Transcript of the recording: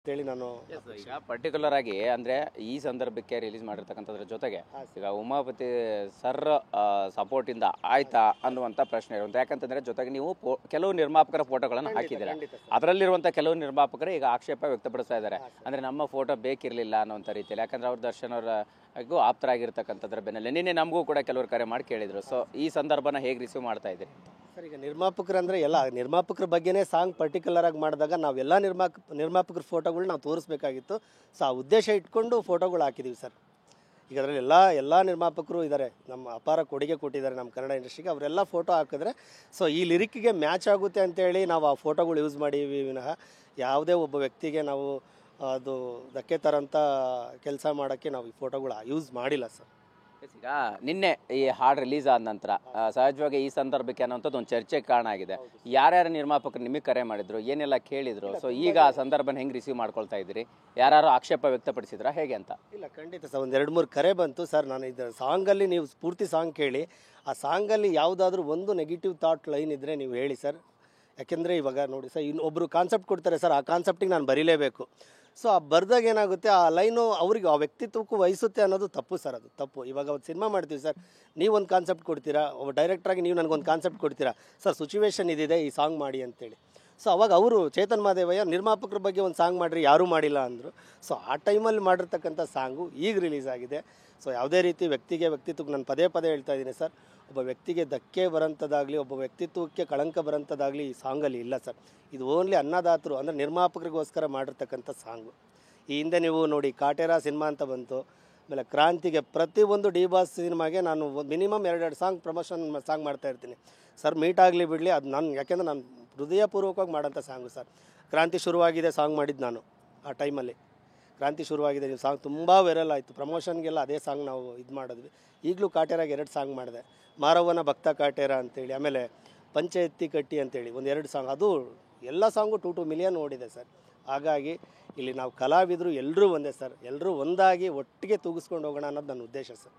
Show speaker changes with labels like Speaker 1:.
Speaker 1: ಹೇಳಿ ನಾನು
Speaker 2: ಈಗ ಪರ್ಟಿಕ್ಯುಲರ್ ಆಗಿ ಅಂದ್ರೆ ಈ ಸಂದರ್ಭಕ್ಕೆ ರಿಲೀಸ್ ಮಾಡಿರ್ತಕ್ಕಂಥದ್ರ ಜೊತೆಗೆ ಈಗ ಉಮಾಪತಿ ಸರ್ ಸಪೋರ್ಟ್ ಇಂದ ಆಯ್ತಾ ಅನ್ನುವಂಥ ಪ್ರಶ್ನೆ ಇರುತ್ತೆ. ಯಾಕಂತಂದ್ರೆ ಜೊತೆಗೆ ನೀವು ಕೆಲವು ನಿರ್ಮಾಪಕರ ಫೋಟೋಗಳನ್ನು ಹಾಕಿದ್ದೀರಾ. ಅದರಲ್ಲಿರುವಂಥ ಕೆಲವು ನಿರ್ಮಾಪಕರು ಈಗ ಆಕ್ಷೇಪ ವ್ಯಕ್ತಪಡಿಸ್ತಾ ಇದ್ದಾರೆ. ಅಂದ್ರೆ ನಮ್ಮ ಫೋಟೋ ಬೇಕಿರಲಿಲ್ಲ ಅನ್ನೋಂಥ ರೀತಿಯಲ್ಲಿ. ಯಾಕಂದ್ರೆ ಅವ್ರ ದರ್ಶನ್ ಅವರಿಗೂ ಆಪ್ತರಾಗಿರ್ತಕ್ಕಂಥದ್ರ ಬೆನ್ನಲ್ಲೇ ನಿನ್ನೆ ನಮಗೂ ಕೂಡ ಕೆಲವರು ಕರೆ ಮಾಡಿ ಕೇಳಿದ್ರು. ಸೊ ಈ ಸಂದರ್ಭನ ಹೇಗೆ ರಿಸೀವ್ ಮಾಡ್ತಾ ಇದ್ದೀರಿ
Speaker 1: ಸರ್? ಈಗ ನಿರ್ಮಾಪಕರು ಅಂದರೆ ಎಲ್ಲ ನಿರ್ಮಾಪಕರ ಬಗ್ಗೆನೇ ಸಾಂಗ್ ಪರ್ಟಿಕ್ಯುಲರ್ ಆಗಿ ಮಾಡಿದಾಗ ನಾವೆಲ್ಲ ನಿರ್ಮಾಪಕರ ಫೋಟೋಗಳು ನಾವು ತೋರಿಸ್ಬೇಕಾಗಿತ್ತು. ಸೊ ಆ ಉದ್ದೇಶ ಇಟ್ಕೊಂಡು ಫೋಟೋಗಳು ಹಾಕಿದ್ದೀವಿ ಸರ್. ಈಗ ಅದರಲ್ಲಿ ಎಲ್ಲ ನಿರ್ಮಾಪಕರು ಇದ್ದಾರೆ, ನಮ್ಮ ಅಪಾರ ಕೊಡುಗೆ ಕೊಟ್ಟಿದ್ದಾರೆ ನಮ್ಮ ಕನ್ನಡ ಇಂಡಸ್ಟ್ರಿಗೆ. ಅವರೆಲ್ಲ ಫೋಟೋ ಹಾಕಿದ್ರೆ ಸೊ ಈ ಲಿರಿಕ್ಗೆ ಮ್ಯಾಚ್ ಆಗುತ್ತೆ ಅಂತೇಳಿ ನಾವು ಆ ಫೋಟೋಗಳು ಯೂಸ್ ಮಾಡೀವಿ ವಿನಃ ಯಾವುದೇ ಒಬ್ಬ ವ್ಯಕ್ತಿಗೆ ನಾವು ಅದು ಧಕ್ಕೆ ತರೋಂಥ ಕೆಲಸ ಮಾಡೋಕ್ಕೆ ನಾವು ಈ ಫೋಟೋಗಳು ಯೂಸ್ ಮಾಡಿಲ್ಲ ಸರ್.
Speaker 2: ಈಗ ನಿನ್ನೆ ಈ ಹಾಡು ರಿಲೀಸ್ ಆದ ನಂತರ ಸಹಜವಾಗಿ ಈ ಸಂದರ್ಭಕ್ಕೆ ಅನ್ನೋಂಥದ್ದು ಒಂದು ಚರ್ಚೆಗೆ ಕಾರಣ ಆಗಿದೆ. ಯಾರ್ಯಾರು ನಿರ್ಮಾಪಕರು ನಿಮಗೆ ಕರೆ ಮಾಡಿದ್ರು, ಏನೆಲ್ಲ ಕೇಳಿದ್ರು? ಸೊ ಈಗ ಆ ಸಂದರ್ಭನ ಹೆಂಗೆ ರಿಸೀವ್ ಮಾಡ್ಕೊಳ್ತಾ ಇದ್ದೀರಿ? ಯಾರು ಆಕ್ಷೇಪ ವ್ಯಕ್ತಪಡಿಸಿದ್ರಾ ಹೇಗೆ ಅಂತ?
Speaker 1: ಇಲ್ಲ, ಖಂಡಿತ ಸರ್. ಒಂದು 2-3 ಕರೆ ಬಂತು ಸರ್. ನಾನು ಇದು ಸಾಂಗಲ್ಲಿ ನೀವು ಪೂರ್ತಿ ಸಾಂಗ್ ಕೇಳಿ, ಆ ಸಾಂಗಲ್ಲಿ ಯಾವುದಾದ್ರೂ ಒಂದು ನೆಗೆಟಿವ್ ಥಾಟ್ ಲೈನ್ ಇದ್ದರೆ ನೀವು ಹೇಳಿ ಸರ್. ಯಾಕೆಂದರೆ ಇವಾಗ ನೋಡಿ ಸರ್, ಇನ್ನೊಬ್ಬರು ಕಾನ್ಸೆಪ್ಟ್ ಕೊಡ್ತಾರೆ ಸರ್, ಆ ಕಾನ್ಸೆಪ್ಟಿಗೆ ನಾನು ಬರೀಲೇಬೇಕು. ಸೊ ಆ ಬರ್ದಾಗ ಏನಾಗುತ್ತೆ, ಆ ಲೈನು ಅವ್ರಿಗೆ ಆ ವ್ಯಕ್ತಿತ್ವಕ್ಕೂ ವಹಿಸುತ್ತೆ ಅನ್ನೋದು ತಪ್ಪು ಸರ್. ಅದು ತಪ್ಪು. ಇವಾಗ ಒಂದು ಸಿನಿಮಾ ಮಾಡ್ತೀವಿ ಸರ್, ನೀವೊಂದು ಕಾನ್ಸೆಪ್ಟ್ ಕೊಡ್ತೀರಾ, ಒಬ್ಬ ಡೈರೆಕ್ಟ್ರಾಗಿ ನೀವು ನನಗೊಂದು ಕಾನ್ಸೆಪ್ಟ್ ಕೊಡ್ತೀರಾ ಸರ್, ಸಿಚುವೇಶನ್ ಇದಿದೆ, ಈ ಸಾಂಗ್ ಮಾಡಿ ಅಂತೇಳಿ. ಸೊ ಅವಾಗ ಅವರು ಚೇತನ್ ಮಹಾದೇವಯ್ಯ ನಿರ್ಮಾಪಕರ ಬಗ್ಗೆ ಒಂದು ಸಾಂಗ್ ಮಾಡಿರಿ, ಯಾರೂ ಮಾಡಿಲ್ಲ ಅಂದರು. ಸೊ ಆ ಟೈಮಲ್ಲಿ ಮಾಡಿರ್ತಕ್ಕಂಥ ಸಾಂಗು ಈಗ ರಿಲೀಸ್ ಆಗಿದೆ. ಸೊ ಯಾವುದೇ ರೀತಿ ವ್ಯಕ್ತಿತ್ವಕ್ಕೆ ನಾನು ಪದೇ ಹೇಳ್ತಾ ಇದ್ದೀನಿ ಸರ್, ಒಬ್ಬ ವ್ಯಕ್ತಿಗೆ ಧಕ್ಕೆ ಬರೋಂಥದ್ದಾಗಲಿ, ಒಬ್ಬ ವ್ಯಕ್ತಿತ್ವಕ್ಕೆ ಕಳಂಕ ಬರೋಂಥದ್ದಾಗಲಿ ಈ ಸಾಂಗಲ್ಲಿ ಇಲ್ಲ ಸರ್. ಇದು ಓನ್ಲಿ ಅನ್ನದಾತರು ಅಂದರೆ ನಿರ್ಮಾಪಕರಿಗೋಸ್ಕರ ಮಾಡಿರ್ತಕ್ಕಂಥ ಸಾಂಗು. ಈ ಹಿಂದೆ ನೀವು ನೋಡಿ ಕಾಟೇರ ಸಿನಿಮಾ ಅಂತ ಬಂತು, ಆಮೇಲೆ ಕ್ರಾಂತಿಗೆ ಪ್ರತಿಯೊಂದು ಡಿ ಬಾಸ್ ಸಿನಿಮಾಗೆ ನಾನು ಮಿನಿಮಮ್ 2 ಸಾಂಗ್ ಪ್ರಮೋಷನ್ ಸಾಂಗ್ ಮಾಡ್ತಾಯಿರ್ತೀನಿ ಸರ್. ಮೀಟ್ ಆಗಲಿ ಬಿಡಲಿ, ಅದು ನಾನು ಯಾಕೆಂದರೆ ನಾನು ಹೃದಯಪೂರ್ವಕವಾಗಿ ಮಾಡೋಂಥ ಸಾಂಗು ಸರ್. ಕ್ರಾಂತಿ ಶುರುವಾಗಿದೆ ಸಾಂಗ್ ಮಾಡಿದ್ದು ನಾನು ಆ ಟೈಮಲ್ಲಿ. ಕ್ರಾಂತಿ ಶುರುವಾಗಿದೆ ನೀವು ಸಾಂಗ್ ತುಂಬ ವೈರಲ್ ಆಯಿತು. ಪ್ರಮೋಷನ್ಗೆಲ್ಲ ಅದೇ ಸಾಂಗ್ ನಾವು ಇದು ಮಾಡಿದ್ವಿ. ಈಗಲೂ ಕಾಟೇರಾಗೆ 2 ಸಾಂಗ್ ಮಾಡಿದೆ, ಮಾರವ್ವನ ಭಕ್ತ ಕಾಟೇರ ಅಂತೇಳಿ, ಆಮೇಲೆ ಪಂಚಾಯತಿ ಕಟ್ಟಿ ಅಂತೇಳಿ ಒಂದು 2 ಸಾಂಗ್. ಅದು ಎಲ್ಲ ಸಾಂಗು 2 ಮಿಲಿಯನ್ ಓಡಿದೆ ಸರ್. ಹಾಗಾಗಿ ಇಲ್ಲಿ ನಾವು ಕಲಾವಿದರು ಎಲ್ಲರೂ ಒಂದೇ ಸರ್, ಎಲ್ಲರೂ ಒಂದಾಗಿ ಒಟ್ಟಿಗೆ ತೂಗಿಸ್ಕೊಂಡು ಹೋಗೋಣ ಅನ್ನೋದು ನನ್ನ ಉದ್ದೇಶ ಸರ್.